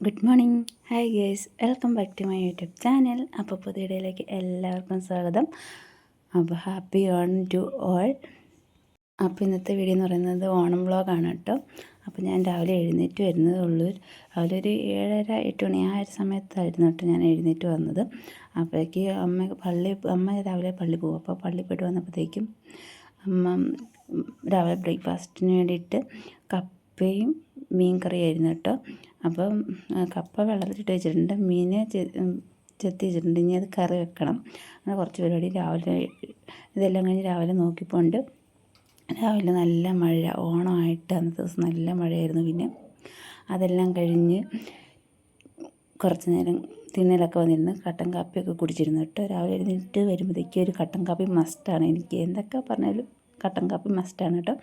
Good morning. Hi guys, welcome back to my YouTube channel. അപ്പോൾ പുതിയ വീഡിയോയിലേക്ക് എല്ലാവർക്കും സ്വാഗതം. അപ്പോൾ ഹാപ്പി ഓണം ടു ഓൾ. അപ്പോൾ ഇന്നത്തെ വീഡിയോ എന്ന് പറയുന്നത് ഓണം വ്ളോഗാണ് കേട്ടോ. അപ്പോൾ ഞാൻ രാവിലെ എഴുന്നേറ്റ് വരുന്നതേ ഉള്ളൂ. രാവിലെ ഒരു 7:30-8 മണി ആ ഒരു സമയത്തായിരുന്നു കേട്ടോ ഞാൻ എഴുന്നേറ്റ് വന്നത്. അപ്പോഴേക്ക് അമ്മ രാവിലെ പള്ളി പോകും. അപ്പോൾ പള്ളി പോയിട്ട് വന്നപ്പോഴത്തേക്കും അമ്മ രാവിലെ ബ്രേക്ക്ഫാസ്റ്റിന് വേണ്ടിയിട്ട് കപ്പയും മീൻ കറിയായിരുന്നു കേട്ടോ. അപ്പം കപ്പ വെള്ളത്തിലിട്ട് വെച്ചിട്ടുണ്ട്, മീൻ ചെത്തി വെച്ചിട്ടുണ്ട്. ഇനി അത് കറി വെക്കണം. അങ്ങനെ കുറച്ച് പരിപാടി രാവിലെ ഇതെല്ലാം കഴിഞ്ഞ് രാവിലെ നോക്കിപ്പോണ്ട് രാവിലെ നല്ല മഴ, ഓണമായിട്ട് അന്നത്തെ ദിവസം നല്ല മഴയായിരുന്നു. പിന്നെ അതെല്ലാം കഴിഞ്ഞ് കുറച്ച് നേരം തിണ്ണയിലൊക്കെ വന്നിരുന്ന് കട്ടൻ കാപ്പിയൊക്കെ കുടിച്ചിരുന്നു കേട്ടോ. രാവിലെ എഴുന്നേറ്റ് വരുമ്പോഴത്തേക്കും ഒരു കട്ടൻ കാപ്പി മസ്റ്റാണ് എനിക്ക്. എന്തൊക്കെ പറഞ്ഞാലും കട്ടൻ കാപ്പി മസ്റ്റാണ് കേട്ടോ.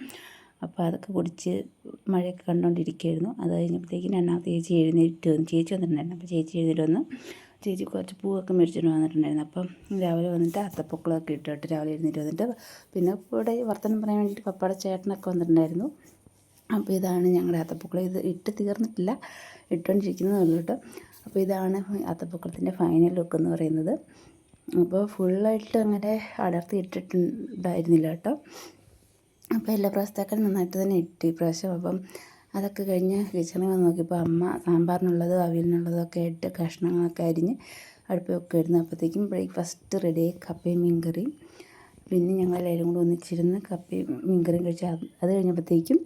അപ്പോൾ അതൊക്കെ കുടിച്ച് മഴയൊക്കെ കണ്ടുകൊണ്ടിരിക്കുകയായിരുന്നു. അത് കഴിഞ്ഞപ്പോഴത്തേക്കും രണ്ടാമത്തെ ചേച്ചി എഴുന്നേറ്റ് വന്നു. ചേച്ചി വന്നിട്ടുണ്ടായിരുന്നു. അപ്പോൾ ചേച്ചി എഴുന്നേറ്റ് വന്ന് ചേച്ചി കുറച്ച് പൂവൊക്കെ മേടിച്ചിട്ട് വന്നിട്ടുണ്ടായിരുന്നു. അപ്പം രാവിലെ വന്നിട്ട് അത്തപ്പൂക്കളമൊക്കെ ഇട്ടിട്ട് രാവിലെ എഴുന്നേറ്റ് വന്നിട്ട് പിന്നെ ഇവിടെ വർത്തമാനം പറയാൻ വേണ്ടിയിട്ട് പപ്പയുടെ ചേട്ടനൊക്കെ വന്നിട്ടുണ്ടായിരുന്നു. അപ്പോൾ ഇതാണ് ഞങ്ങളുടെ അത്തപ്പൂക്കളം. ഇത് ഇട്ട് തീർന്നിട്ടില്ല, ഇട്ടുകൊണ്ടിരിക്കുന്നതേ ഉള്ളൂ കേട്ടോ. അപ്പോൾ ഇതാണ് അത്തപ്പൂക്കളത്തിൻ്റെ ഫൈനൽ ലുക്ക് എന്ന് പറയുന്നത്. അപ്പോൾ ഫുള്ളായിട്ട് അങ്ങനെ അടർത്തി ഇട്ടിട്ടുണ്ടായിരുന്നില്ല കേട്ടോ. അപ്പോൾ എല്ലാ പ്രാവശ്യത്തേക്കാളും നന്നായിട്ട് തന്നെ ഇട്ട് ഇപ്രാവശ്യം. അപ്പം അതൊക്കെ കഴിഞ്ഞ് കിച്ചണിൽ വന്ന് നോക്കിയപ്പോൾ അമ്മ സാമ്പാറിനുള്ളതും അവിയലിനുള്ളതൊക്കെ ആയിട്ട് കഷ്ണങ്ങളൊക്കെ അരിഞ്ഞ് അടുപ്പിൽ വെക്കുമായിരുന്നു. അപ്പോഴത്തേക്കും ബ്രേക്ക്ഫാസ്റ്റ് റെഡി, കപ്പയും മീൻകറിയും. പിന്നെ ഞങ്ങളെല്ലാവരും കൂടെ ഒന്നിച്ചിരുന്ന് കപ്പയും മീൻകറിയും കഴിച്ച് അത് കഴിഞ്ഞപ്പോഴത്തേക്കും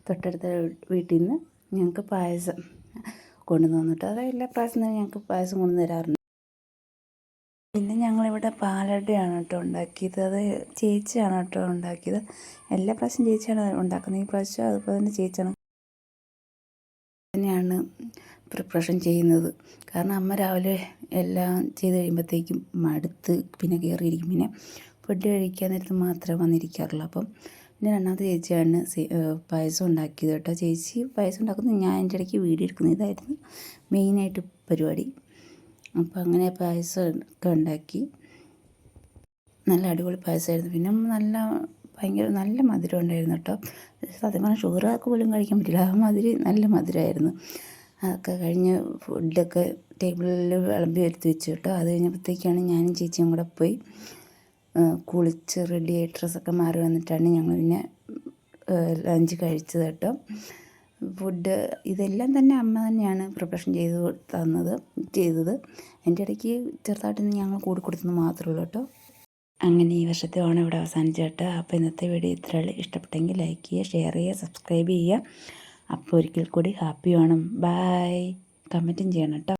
തൊട്ടടുത്ത വീട്ടിൽ നിന്ന് ഞങ്ങൾക്ക് പായസം കൊണ്ടുവന്ന് തന്നിട്ട്, അത് എല്ലാ പ്രാവശ്യം തന്നെ ഞങ്ങൾക്ക് പായസം കൊണ്ടു തരാറുണ്ട്. പിന്നെ ഞങ്ങളിവിടെ പാലടയാണ് കേട്ടോ ഉണ്ടാക്കിയത്. അത് ചേച്ചിയാണ് കേട്ടോ ഉണ്ടാക്കിയത്. എല്ലാ പ്രാവശ്യം ചേച്ചിയാണ് ഉണ്ടാക്കുന്നത്. ഈ പ്രാവശ്യം അതുപോലെ തന്നെ ചേച്ചിയാണ് തന്നെയാണ് പ്രിപ്പറേഷൻ ചെയ്യുന്നത്. കാരണം അമ്മ രാവിലെ എല്ലാം ചെയ്ത് കഴിയുമ്പോഴത്തേക്കും മടുത്ത് പിന്നെ കയറിയിരിക്കും. പിന്നെ ഫുഡ് കഴിക്കാൻ നേരത്ത് മാത്രമേ വന്നിരിക്കാറുള്ളൂ. അപ്പം പിന്നെ രണ്ടാമത്തെ ചേച്ചിയാണ് പായസം ഉണ്ടാക്കിയത് കേട്ടോ. ചേച്ചി പായസം ഉണ്ടാക്കുന്നത്, ഞാൻ എൻ്റെ ഇടയ്ക്ക് വീഡിയോ എടുക്കുന്നത്. ഇതായിരുന്നു മെയിനായിട്ട് പരിപാടി. അപ്പോൾ അങ്ങനെ പായസമൊക്കെ ഉണ്ടാക്കി. നല്ല അടിപൊളി പായസമായിരുന്നു. പിന്നെ ഭയങ്കര നല്ല മധുരം ഉണ്ടായിരുന്നു കേട്ടോ. സത്യം പറഞ്ഞാൽ ഷുഗറാർക്ക് പോലും കഴിക്കാൻ പറ്റില്ല, ആ മാതിരി നല്ല മധുരമായിരുന്നു. അതൊക്കെ കഴിഞ്ഞ് ഫുഡൊക്കെ ടേബിളിൽ വിളമ്പി എടുത്ത് വെച്ചു കേട്ടോ. അത് കഴിഞ്ഞപ്പോഴത്തേക്കാണ് ഞാനും ചേച്ചിയും കൂടെ പോയി കുളിച്ച് റെഡിയായി ഡ്രസ്സൊക്കെ മാറി വന്നിട്ടാണ് ഞങ്ങൾ പിന്നെ ലഞ്ച് കഴിച്ചത് കേട്ടോ. ഫുഡ് ഇതെല്ലാം തന്നെ അമ്മ തന്നെയാണ് പ്രിപ്പറേഷൻ ചെയ്തത്. എൻ്റെ ഇടയ്ക്ക് ചെറുതായിട്ടൊന്ന് ഞങ്ങൾ കൂടി കൊടുത്തെന്ന് മാത്രമേ ഉള്ളൂ കേട്ടോ. അങ്ങനെ ഈ വർഷത്തെ ഓണം ഇവിടെ അവസാനിച്ചു കേട്ടോ. അപ്പോൾ ഇന്നത്തെ വീഡിയോ ഇത്രയുള്ളൂ. ഇഷ്ടപ്പെട്ടെങ്കിൽ ലൈക്ക് ചെയ്യുക, ഷെയർ ചെയ്യുക, സബ്സ്ക്രൈബ് ചെയ്യുക. അപ്പോൾ ഒരിക്കൽ കൂടി ഹാപ്പി ഓണം. ബൈ. കമൻറ്റും ചെയ്യണം കേട്ടോ.